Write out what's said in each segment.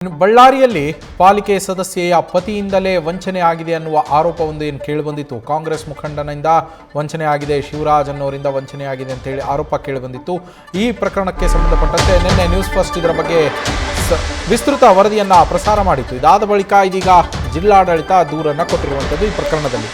ಬಳ್ಳಾರಿಯಲ್ಲಿ ಪಾಲಿಕೆ ಸದಸ್ಯೆಯ ಪತಿಯಿಂದಲೇ ವಂಚನೆ ಆಗಿದೆ ಅನ್ನುವ ಆರೋಪವೊಂದು ಏನು ಕೇಳಿಬಂದಿತ್ತು. ಕಾಂಗ್ರೆಸ್ ಮುಖಂಡನಿಂದ ವಂಚನೆ ಆಗಿದೆ, ಶಿವರಾಜ್ ಅನ್ನೋರಿಂದ ವಂಚನೆ ಆಗಿದೆ ಅಂತೇಳಿ ಆರೋಪ ಕೇಳಿಬಂದಿತ್ತು. ಈ ಪ್ರಕರಣಕ್ಕೆ ಸಂಬಂಧಪಟ್ಟಂತೆ ನಿನ್ನೆ ನ್ಯೂಸ್ ಫಸ್ಟ್ ಇದರ ಬಗ್ಗೆ ವಿಸ್ತೃತ ವರದಿಯನ್ನು ಪ್ರಸಾರ ಮಾಡಿತ್ತು. ಇದಾದ ಬಳಿಕ ಇದೀಗ ಜಿಲ್ಲಾಡಳಿತ ದೂರನ್ನು ಕೊಟ್ಟಿರುವಂಥದ್ದು. ಈ ಪ್ರಕರಣದಲ್ಲಿ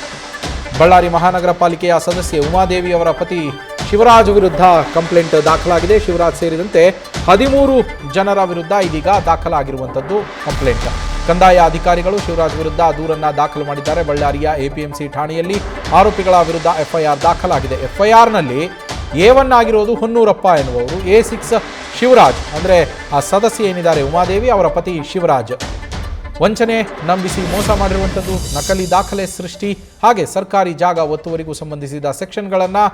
ಬಳ್ಳಾರಿ ಮಹಾನಗರ ಪಾಲಿಕೆಯ ಸದಸ್ಯೆ ಉಮಾದೇವಿ ಅವರ ಪತಿ ಶಿವರಾಜ್ ವಿರುದ್ಧ ಕಂಪ್ಲೇಂಟ್ ದಾಖಲಾಗಿದೆ. ಶಿವರಾಜ್ ಸೇರಿದಂತೆ 13 ಜನರ ವಿರುದ್ಧ ಇದೀಗ ದಾಖಲಾಗಿರುವಂಥದ್ದು ಕಂಪ್ಲೇಂಟ್. ಕಂದಾಯ ಅಧಿಕಾರಿಗಳು ಶಿವರಾಜ್ ವಿರುದ್ಧ ದೂರನ್ನು ದಾಖಲು ಮಾಡಿದ್ದಾರೆ. ಬಳ್ಳಾರಿಯ ಎಪಿಎಂಸಿ ಠಾಣೆಯಲ್ಲಿ ಆರೋಪಿಗಳ ವಿರುದ್ಧ ಎಫ್ಐಆರ್ ದಾಖಲಾಗಿದೆ. ಎಫ್ಐಆರ್ನಲ್ಲಿ A1 ಆಗಿರೋದು ಹೊನ್ನೂರಪ್ಪ ಎನ್ನುವರು, A6 ಶಿವರಾಜ್ ಅಂದರೆ ಆ ಸದಸ್ಯೆ ಏನಿದ್ದಾರೆ ಉಮಾದೇವಿ ಅವರ ಪತಿ ಶಿವರಾಜ್ ವಂಚನೆ ನಂಬಿಸಿ ಮೋಸ ಮಾಡಿರುವಂಥದ್ದು, ನಕಲಿ ದಾಖಲೆ ಸೃಷ್ಟಿ, ಹಾಗೆ ಸರ್ಕಾರಿ ಜಾಗ ಒತ್ತುವರಿಗೂ ಸಂಬಂಧಿಸಿದ ಸೆಕ್ಷನ್ಗಳನ್ನು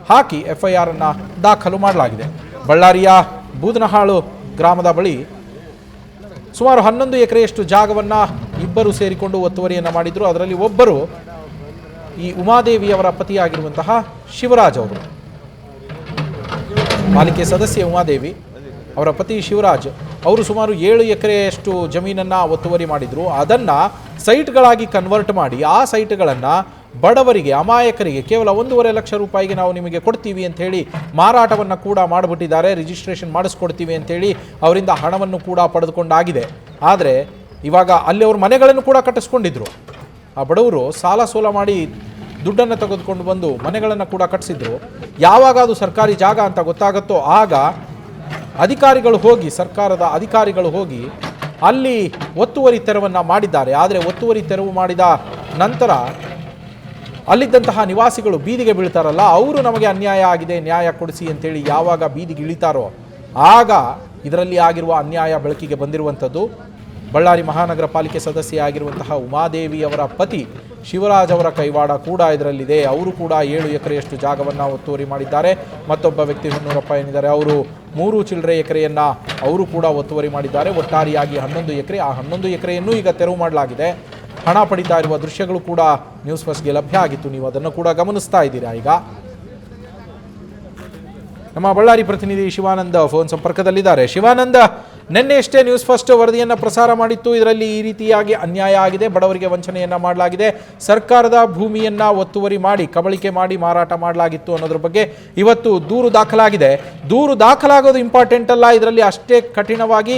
ಹಾಕಿ ಎಫ್ಐಆರ್ ಅನ್ನು ದಾಖಲು ಮಾಡಲಾಗಿದೆ. ಬಳ್ಳಾರಿಯ ಬೂದನಹಾಳು ಗ್ರಾಮದ ಬಳಿ ಸುಮಾರು 11 ಎಕರೆಯಷ್ಟು ಜಾಗವನ್ನು ಇಬ್ಬರು ಸೇರಿಕೊಂಡು ಒತ್ತುವರಿಯನ್ನು ಮಾಡಿದ್ರು. ಅದರಲ್ಲಿ ಒಬ್ಬರು ಈ ಉಮಾದೇವಿಯವರ ಪತಿಯಾಗಿರುವಂತಹ ಶಿವರಾಜ್ ಅವರು. ಪಾಲಿಕೆ ಸದಸ್ಯೆ ಉಮಾದೇವಿ ಅವರ ಪತಿ ಶಿವರಾಜ್ ಅವರು ಸುಮಾರು 7 ಎಕರೆಯಷ್ಟು ಜಮೀನನ್ನು ಒತ್ತುವರಿ ಮಾಡಿದ್ರು. ಅದನ್ನು ಸೈಟ್ಗಳಾಗಿ ಕನ್ವರ್ಟ್ ಮಾಡಿ ಆ ಸೈಟ್ಗಳನ್ನು ಬಡವರಿಗೆ, ಅಮಾಯಕರಿಗೆ ಕೇವಲ 1.5 ಲಕ್ಷ ರೂಪಾಯಿಗೆ ನಾವು ನಿಮಗೆ ಕೊಡ್ತೀವಿ ಅಂತ ಹೇಳಿ ಮಾರಾಟವನ್ನು ಕೂಡ ಮಾಡಿಬಿಟ್ಟಿದ್ದಾರೆ. ರಿಜಿಸ್ಟ್ರೇಷನ್ ಮಾಡಿಸ್ಕೊಡ್ತೀವಿ ಅಂತೇಳಿ ಅವರಿಂದ ಹಣವನ್ನು ಕೂಡ ಪಡೆದುಕೊಂಡಾಗಿದೆ. ಆದರೆ ಇವಾಗ ಅಲ್ಲಿ ಅವ್ರ ಮನೆಗಳನ್ನು ಕೂಡ ಕಟ್ಟಿಸ್ಕೊಂಡಿದ್ರು. ಆ ಬಡವರು ಸಾಲ ಸೋಲ ಮಾಡಿ ದುಡ್ಡನ್ನು ತೆಗೆದುಕೊಂಡು ಬಂದು ಮನೆಗಳನ್ನು ಕೂಡ ಕಟ್ಟಿಸಿದ್ರು. ಯಾವಾಗ ಅದು ಸರ್ಕಾರಿ ಜಾಗ ಅಂತ ಗೊತ್ತಾಗುತ್ತೋ ಆಗ ಅಧಿಕಾರಿಗಳು ಹೋಗಿ, ಸರ್ಕಾರದ ಅಧಿಕಾರಿಗಳು ಹೋಗಿ ಅಲ್ಲಿ ಒತ್ತುವರಿ ತೆರವನ್ನು ಮಾಡಿದ್ದಾರೆ. ಆದರೆ ಒತ್ತುವರಿ ತೆರವು ಮಾಡಿದ ನಂತರ ಅಲ್ಲಿದ್ದಂತಹ ನಿವಾಸಿಗಳು ಬೀದಿಗೆ ಬೀಳ್ತಾರಲ್ಲ, ಅವರು ನಮಗೆ ಅನ್ಯಾಯ ಆಗಿದೆ, ನ್ಯಾಯ ಕೊಡಿಸಿ ಅಂತೇಳಿ ಯಾವಾಗ ಬೀದಿಗೆ ಇಳಿತಾರೋ ಆಗ ಇದರಲ್ಲಿ ಆಗಿರುವ ಅನ್ಯಾಯ ಬೆಳಕಿಗೆ ಬಂದಿರುವಂಥದ್ದು. ಬಳ್ಳಾರಿ ಮಹಾನಗರ ಪಾಲಿಕೆ ಸದಸ್ಯೆ ಆಗಿರುವಂತಹ ಉಮಾದೇವಿ ಅವರ ಪತಿ ಶಿವರಾಜ್ ಅವರ ಕೈವಾಡ ಕೂಡ ಇದರಲ್ಲಿದೆ. ಅವರು ಕೂಡ 7 ಎಕರೆಯಷ್ಟು ಜಾಗವನ್ನು ಒತ್ತುವರಿ ಮಾಡಿದ್ದಾರೆ. ಮತ್ತೊಬ್ಬ ವ್ಯಕ್ತಿ ಹೊನ್ನೂರಪ್ಪ ಏನಿದ್ದಾರೆ ಅವರು 3 ಚಿಲ್ಲರೆ ಎಕರೆಯನ್ನು ಅವರು ಕೂಡ ಒತ್ತುವರಿ ಮಾಡಿದ್ದಾರೆ. ಒಟ್ಟಾರೆಯಾಗಿ 11 ಎಕರೆ. ಆ 11 ಎಕರೆಯನ್ನು ಈಗ ತೆರವು ಮಾಡಲಾಗಿದೆ. ಹಣ ಪಡಿತಾ ಇರುವ ದೃಶ್ಯಗಳು ಕೂಡ ನ್ಯೂಸ್ ಫಸ್ಟ್ಗೆ ಲಭ್ಯ ಆಗಿತ್ತು. ನೀವು ಅದನ್ನು ಕೂಡ ಗಮನಿಸ್ತಾ ಇದ್ದೀರಾ. ಈಗ ನಮ್ಮ ಬಳ್ಳಾರಿ ಪ್ರತಿನಿಧಿ ಶಿವಾನಂದ ಫೋನ್ ಸಂಪರ್ಕದಲ್ಲಿದ್ದಾರೆ. ಶಿವಾನಂದ, ನಿನ್ನೆ ಎಷ್ಟೇ ನ್ಯೂಸ್ ಫಸ್ಟ್ ವರದಿಯನ್ನು ಪ್ರಸಾರ ಮಾಡಿತ್ತು. ಇದರಲ್ಲಿ ಈ ರೀತಿಯಾಗಿ ಅನ್ಯಾಯ ಆಗಿದೆ, ಬಡವರಿಗೆ ವಂಚನೆಯನ್ನು ಮಾಡಲಾಗಿದೆ, ಸರ್ಕಾರದ ಭೂಮಿಯನ್ನು ಒತ್ತುವರಿ ಮಾಡಿ ಕಬಳಿಕೆ ಮಾಡಿ ಮಾರಾಟ ಮಾಡಲಾಗಿತ್ತು ಅನ್ನೋದ್ರ ಬಗ್ಗೆ ಇವತ್ತು ದೂರು ದಾಖಲಾಗಿದೆ. ದೂರು ದಾಖಲಾಗೋದು ಇಂಪಾರ್ಟೆಂಟ್ ಅಲ್ಲ, ಇದರಲ್ಲಿ ಅಷ್ಟೇ ಕಠಿಣವಾಗಿ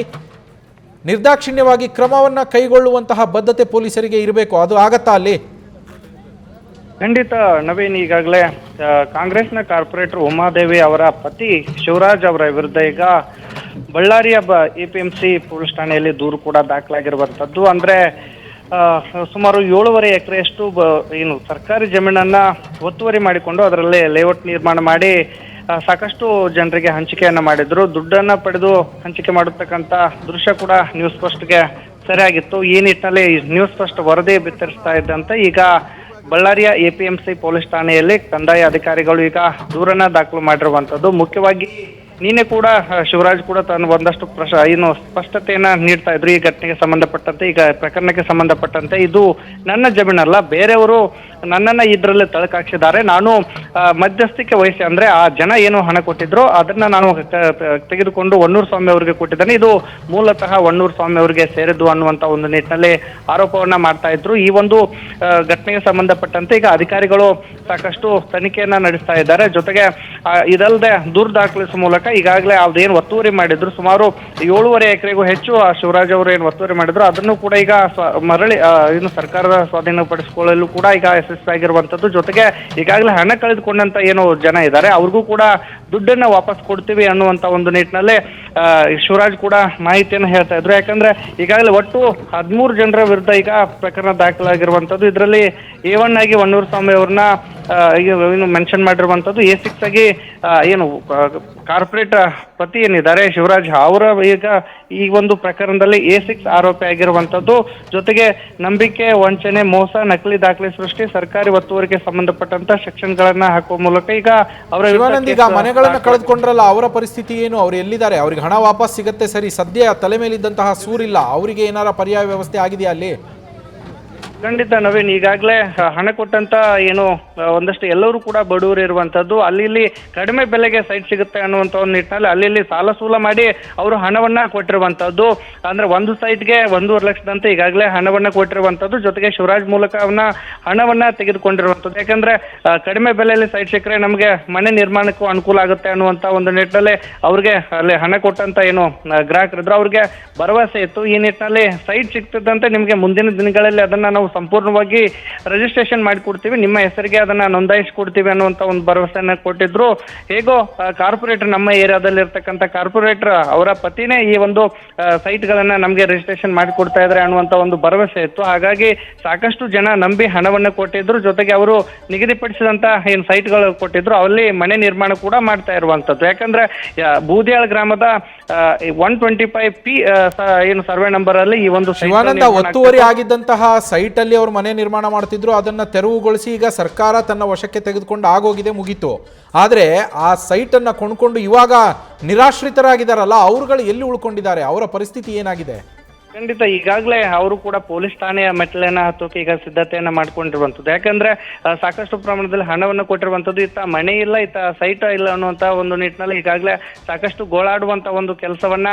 ನಿರ್ದಾಕ್ಷಿಣ್ಯವಾಗಿ ಕ್ರಮವನ್ನು ಕೈಗೊಳ್ಳುವಂತಹ ಬದ್ಧತೆ ಪೊಲೀಸರಿಗೆ ಇರಬೇಕು. ಅದು ಆಗತ್ತಾ ಅಲ್ಲಿ? ಖಂಡಿತ ನವೀನ್, ಈಗಾಗಲೇ ಕಾಂಗ್ರೆಸ್ನ ಕಾರ್ಪೊರೇಟರ್ ಉಮಾದೇವಿ ಅವರ ಪತಿ ಶಿವರಾಜ್ ಅವರ ವಿರುದ್ಧ ಈಗ ಬಳ್ಳಾರಿಯ ಎಪಿಎಂಸಿ ಪೊಲೀಸ್ ಠಾಣೆಯಲ್ಲಿ ದೂರು ಕೂಡ ದಾಖಲಾಗಿರುವಂಥದ್ದು. ಅಂದ್ರೆ ಸುಮಾರು 7.5 ಎಕರೆಯಷ್ಟು ಏನು ಸರ್ಕಾರಿ ಜಮೀನನ್ನ ಒತ್ತುವರಿ ಮಾಡಿಕೊಂಡು ಅದರಲ್ಲಿ ಲೇಔಟ್ ನಿರ್ಮಾಣ ಮಾಡಿ ಸಾಕಷ್ಟು ಜನರಿಗೆ ಹಂಚಿಕೆಯನ್ನ ಮಾಡಿದ್ರು. ದುಡ್ಡನ್ನ ಪಡೆದು ಹಂಚಿಕೆ ಮಾಡತಕ್ಕಂತ ದೃಶ್ಯ ಕೂಡ ನ್ಯೂಸ್ ಫಸ್ಟ್ಗೆ ಸರಿಯಾಗಿತ್ತು. ಈ ನಿಟ್ಟಿನಲ್ಲಿ ನ್ಯೂಸ್ ಫಸ್ಟ್ ವರದಿ ಬಿತ್ತರಿಸ್ತಾ ಇದ್ದಂತೆ ಈಗ ಬಳ್ಳಾರಿಯ ಎಪಿಎಂಸಿ ಪೊಲೀಸ್ ಠಾಣೆಯಲ್ಲಿ ಕಂದಾಯ ಅಧಿಕಾರಿಗಳು ಈಗ ದೂರನ್ನ ದಾಖಲು ಮಾಡಿರುವಂಥದ್ದು. ಮುಖ್ಯವಾಗಿ ನಿನ್ನೆ ಕೂಡ ಶಿವರಾಜ್ ಕೂಡ ತಾನು ಒಂದಷ್ಟು ಏನು ಸ್ಪಷ್ಟತೆಯನ್ನ ನೀಡ್ತಾ ಇದ್ರು ಈ ಘಟನೆಗೆ ಸಂಬಂಧಪಟ್ಟಂತೆ, ಈಗ ಪ್ರಕರಣಕ್ಕೆ ಸಂಬಂಧಪಟ್ಟಂತೆ. ಇದು ನನ್ನ ಜಮೀನಲ್ಲ, ಬೇರೆಯವರು ನನ್ನನ್ನ ಇದರಲ್ಲಿ ತಳಕಾಕ್ಸಿದ್ದಾರೆ. ನಾನು ಮಧ್ಯಸ್ಥಿಕೆ ವಹಿಸಿ, ಅಂದ್ರೆ ಆ ಜನ ಏನು ಹಣ ಕೊಟ್ಟಿದ್ರು ಅದನ್ನ ನಾನು ತೆಗೆದುಕೊಂಡು ಹೊನ್ನೂರು ಸ್ವಾಮಿ ಅವರಿಗೆ ಕೊಟ್ಟಿದ್ದೇನೆ. ಇದು ಮೂಲತಃ ಹೊನ್ನೂರು ಸ್ವಾಮಿ ಅವರಿಗೆ ಸೇರಿದ್ದು ಅನ್ನುವಂತ ಒಂದು ನಿಟ್ಟಿನಲ್ಲಿ ಆರೋಪವನ್ನ ಮಾಡ್ತಾ ಇದ್ರು. ಈ ಒಂದು ಘಟನೆಗೆ ಸಂಬಂಧಪಟ್ಟಂತೆ ಈಗ ಅಧಿಕಾರಿಗಳು ಸಾಕಷ್ಟು ತನಿಖೆಯನ್ನ ನಡೆಸ್ತಾ ಇದ್ದಾರೆ. ಜೊತೆಗೆ ಇದಲ್ಲದೆ ದೂರು ದಾಖಲಿಸುವ ಮೂಲಕ ಈಗಾಗಲೇ ಅದೇನು ಒತ್ತುವರಿ ಮಾಡಿದ್ರು ಸುಮಾರು 7.5 ಎಕರೆಗೂ ಹೆಚ್ಚು ಶಿವರಾಜ್ ಅವರು ಏನು ಒತ್ತುವರಿ ಮಾಡಿದ್ರು ಅದನ್ನು ಕೂಡ ಈಗ ಮರಳಿ ಇನ್ನು ಸರ್ಕಾರದ ಸ್ವಾಧೀನಪಡಿಸಿಕೊಳ್ಳಲು ಕೂಡ ಈಗ ಯಶಸ್ವಿಯಾಗಿರುವಂತದ್ದು. ಜೊತೆಗೆ ಈಗಾಗಲೇ ಹಣ ಕಳೆದುಕೊಂಡಂತ ಏನು ಜನ ಇದ್ದಾರೆ ಅವ್ರಿಗೂ ಕೂಡ ದುಡ್ಡನ್ನ ವಾಪಸ್ ಕೊಡ್ತೀವಿ ಅನ್ನುವಂತ ಒಂದು ನಿಟ್ಟಿನಲ್ಲಿ ಶಿವರಾಜ್ ಕೂಡ ಮಾಹಿತಿಯನ್ನು ಹೇಳ್ತಾ ಇದ್ರು. ಯಾಕಂದ್ರೆ ಈಗಾಗಲೇ ಒಟ್ಟು 13 ಜನರ ವಿರುದ್ಧ ಈಗ ಪ್ರಕರಣ ದಾಖಲಾಗಿರುವಂತದ್ದು. ಇದರಲ್ಲಿ A1 ಆಗಿ ಹೊನ್ನೂರು ಸ್ವಾಮಿ ಅವ್ರನ್ನ ಏನು ಮೆನ್ಷನ್ ಮಾಡಿರುವಂತದ್ದು, A6 ಆಗಿ ಏನು ಕಾರ್ಪೊರೇಟ್ ಪತಿ ಏನಿದ್ದಾರೆ ಶಿವರಾಜ್ ಅವರ ಈಗ ಈ ಒಂದು ಪ್ರಕರಣದಲ್ಲಿ A6 ಆರೋಪಿ ಆಗಿರುವಂತದ್ದು. ಜೊತೆಗೆ ನಂಬಿಕೆ, ವಂಚನೆ, ಮೋಸ, ನಕಲಿ ದಾಖಲೆ ಸೃಷ್ಟಿ, ಸರ್ಕಾರಿ ಒತ್ತುವರಿಗೆ ಸಂಬಂಧಪಟ್ಟಂತ ಸೆಕ್ಷನ್ ಗಳನ್ನ ಹಾಕುವ ಮೂಲಕ ಈಗ ಅವರ ಈಗ ಮನೆಗಳನ್ನ ಕಳೆದುಕೊಂಡ್ರಲ್ಲ, ಅವರ ಪರಿಸ್ಥಿತಿ ಏನು? ಅವ್ರು ಎಲ್ಲಿದ್ದಾರೆ? ಅವ್ರಿಗೆ ಹಣ ವಾಪಸ್ ಸಿಗತ್ತೆ ಸರಿ, ಸದ್ಯ ತಲೆ ಮೇಲಿದ್ದಂತಹ ಸೂರಿಲ್ಲ, ಅವರಿಗೆ ಏನಾರ ಪರ್ಯಾಯ ವ್ಯವಸ್ಥೆ ಆಗಿದೆಯಾ ಅಲ್ಲಿ? ಖಂಡಿತ ನವೀನ್, ಈಗಾಗಲೇ ಹಣ ಕೊಟ್ಟಂತ ಏನು ಒಂದಷ್ಟು ಎಲ್ಲರೂ ಕೂಡ ಬಡವರು ಇರುವಂತದ್ದು, ಅಲ್ಲಿ ಇಲ್ಲಿ ಕಡಿಮೆ ಬೆಲೆಗೆ ಸೈಟ್ ಸಿಗುತ್ತೆ ಅನ್ನುವಂತ ಒಂದು ನಿಟ್ಟಿನಲ್ಲಿ ಅಲ್ಲಿ ಸಾಲ ಸೂಲ ಮಾಡಿ ಅವರು ಹಣವನ್ನ ಕೊಟ್ಟಿರುವಂತದ್ದು. ಅಂದ್ರೆ ಒಂದು ಸೈಟ್ಗೆ 1.5 ಲಕ್ಷದಂತೆ ಈಗಾಗಲೇ ಹಣವನ್ನ ಕೊಟ್ಟಿರುವಂತದ್ದು, ಜೊತೆಗೆ ಶಿವರಾಜ್ ಮೂಲಕ ಅವನ ಹಣವನ್ನ ತೆಗೆದುಕೊಂಡಿರುವಂತದ್ದು. ಯಾಕಂದ್ರೆ ಕಡಿಮೆ ಬೆಲೆಯಲ್ಲಿ ಸೈಟ್ ಸಿಕ್ಕರೆ ನಮಗೆ ಮನೆ ನಿರ್ಮಾಣಕ್ಕೂ ಅನುಕೂಲ ಆಗುತ್ತೆ ಅನ್ನುವಂತ ಒಂದು ನಿಟ್ಟಿನಲ್ಲಿ ಅವ್ರಿಗೆ ಅಲ್ಲಿ ಹಣ ಕೊಟ್ಟಂತ ಏನು ಗ್ರಾಹಕರಿದ್ರು ಅವ್ರಿಗೆ ಭರವಸೆ ಇತ್ತು. ಈ ನಿಟ್ಟಿನಲ್ಲಿ ಸೈಟ್ ಸಿಗ್ತಿದ್ದಂತೆ ನಿಮಗೆ ಮುಂದಿನ ದಿನಗಳಲ್ಲಿ ಅದನ್ನ ನಾವು ಸಂಪೂರ್ಣವಾಗಿ ರಿಜಿಸ್ಟ್ರೇಷನ್ ಮಾಡಿಕೊಡ್ತೀವಿ, ನಿಮ್ಮ ಹೆಸರಿಗೆ ಅದನ್ನ ನೋಂದಾಯಿಸಿಕೊಡ್ತೀವಿ ಅನ್ನುವಂತ ಒಂದು ಭರವಸೆಯನ್ನ ಕೊಟ್ಟಿದ್ರು. ಹೇಗೋ ಕಾರ್ಪೊರೇಟರ್, ನಮ್ಮ ಏರಿಯಾದಲ್ಲಿ ಇರ್ತಕ್ಕಂಥ ಕಾರ್ಪೊರೇಟರ್ ಅವರ ಪತಿನೇ ಈ ಒಂದು ಸೈಟ್ ಗಳನ್ನ ನಮಗೆ ರಿಜಿಸ್ಟ್ರೇಷನ್ ಮಾಡಿಕೊಡ್ತಾ ಇದ್ದಾರೆ ಅನ್ನುವಂತ ಒಂದು ಭರವಸೆ ಇತ್ತು. ಹಾಗಾಗಿ ಸಾಕಷ್ಟು ಜನ ನಂಬಿ ಹಣವನ್ನ ಕೊಟ್ಟಿದ್ರು. ಜೊತೆಗೆ ಅವರು ನಿಗದಿಪಡಿಸಿದಂತ ಏನು ಸೈಟ್ಗಳು ಕೊಟ್ಟಿದ್ರು ಅಲ್ಲಿ ಮನೆ ನಿರ್ಮಾಣ ಕೂಡ ಮಾಡ್ತಾ ಇರುವಂತದ್ದು. ಯಾಕಂದ್ರೆ ಬೂದಿಯಾಳ ಗ್ರಾಮದ 125P ಏನು ಸರ್ವೆ ನಂಬರ್ ಅಲ್ಲಿ ಈ ಒಂದು ಶಿವಾನಂದ ಒತ್ತುವರಿ ಆಗಿದ್ದಂತಹ ಸೈಟ್ ಅಲ್ಲಿ ಅವರು ಮನೆ ನಿರ್ಮಾಣ ಮಾಡ್ತಿದ್ರು, ಅದನ್ನ ತೆರವುಗೊಳಿಸಿ ಈಗ ಸರ್ಕಾರ ತನ್ನ ವಶಕ್ಕೆ ತೆಗೆದುಕೊಂಡು ಆಗೋಗಿದೆ, ಮುಗೀತು. ಆದ್ರೆ ಆ ಸೈಟ್ ಅನ್ನ ಕೊಂಡ್ಕೊಂಡು ಇವಾಗ ನಿರಾಶ್ರಿತರಾಗಿದ್ದಾರಲ್ಲ, ಅವರುಗಳು ಎಲ್ಲಿ ಉಳ್ಕೊಂಡಿದ್ದಾರೆ, ಅವರ ಪರಿಸ್ಥಿತಿ ಏನಾಗಿದೆ? ಖಂಡಿತ ಈಗಾಗಲೇ ಅವರು ಕೂಡ ಪೊಲೀಸ್ ಠಾಣೆಯ ಮೆಟ್ಟಲನ್ನ ಹತ್ತೋಕೆ ಈಗ ಸಿದ್ಧತೆಯನ್ನ ಮಾಡ್ಕೊಂಡಿರುವಂತದ್ದು. ಯಾಕಂದ್ರೆ ಸಾಕಷ್ಟು ಪ್ರಮಾಣದಲ್ಲಿ ಹಣವನ್ನು ಕೊಟ್ಟಿರುವಂತದ್ದು, ಇತ್ತ ಮನೆ ಇಲ್ಲ, ಇತ್ತ ಸೈಟ್ ಇಲ್ಲ ಅನ್ನುವಂತ ಒಂದು ನಿಟ್ಟಿನಲ್ಲಿ ಈಗಾಗಲೇ ಸಾಕಷ್ಟು ಗೋಳಾಡುವಂತ ಒಂದು ಕೆಲಸವನ್ನ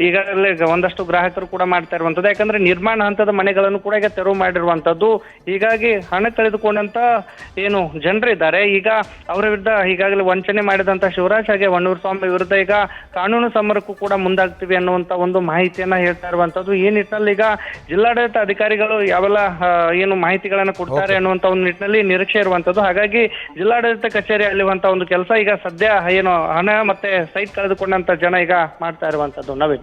ಈಗಾಗಲೇ ಒಂದಷ್ಟು ಗ್ರಾಹಕರು ಕೂಡ ಮಾಡ್ತಾ ಇರುವಂತದ್ದು. ಯಾಕಂದ್ರೆ ನಿರ್ಮಾಣ ಹಂತದ ಮನೆಗಳನ್ನು ಕೂಡ ಈಗ ತೆರವು ಮಾಡಿರುವಂತದ್ದು. ಹೀಗಾಗಿ ಹಣ ಕಳೆದುಕೊಂಡಂತ ಏನು ಜನರಿದ್ದಾರೆ, ಈಗ ಅವರ ವಿರುದ್ಧ ಈಗಾಗಲೇ ವಂಚನೆ ಮಾಡಿದಂತ ಶಿವರಾಜ್ ಹಾಗೆ ಹೊನ್ನೂರು ಸ್ವಾಮಿ ವಿರುದ್ಧ ಈಗ ಕಾನೂನು ಸಮರಕ್ಕೂ ಕೂಡ ಮುಂದಾಗ್ತೀವಿ ಅನ್ನುವಂತ ಒಂದು ಮಾಹಿತಿಯನ್ನ ಹೇಳ್ತಾ ಇರುವಂತದ್ದು. ಈ ನಿಟ್ಟಿನಲ್ಲಿ ಈಗ ಜಿಲ್ಲಾಡಳಿತ ಅಧಿಕಾರಿಗಳು ಯಾವೆಲ್ಲ ಏನು ಮಾಹಿತಿಗಳನ್ನ ಕೊಡ್ತಾರೆ ಅನ್ನುವಂತ ಒಂದು ನಿಟ್ಟಿನಲ್ಲಿ ನಿರೀಕ್ಷೆ ಇರುವಂತದ್ದು. ಹಾಗಾಗಿ ಜಿಲ್ಲಾಡಳಿತ ಕಚೇರಿ ಅಲ್ಲಿರುವಂತ ಒಂದು ಕೆಲಸ ಈಗ ಸದ್ಯ ಏನು ಹಣ ಮತ್ತೆ ಸೈಟ್ ಕಳೆದುಕೊಂಡಂತ ಜನ ಈಗ ಮಾಡ್ತಾ ಇರುವಂತದ್ದು. Naveen,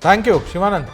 thank you Shivanand.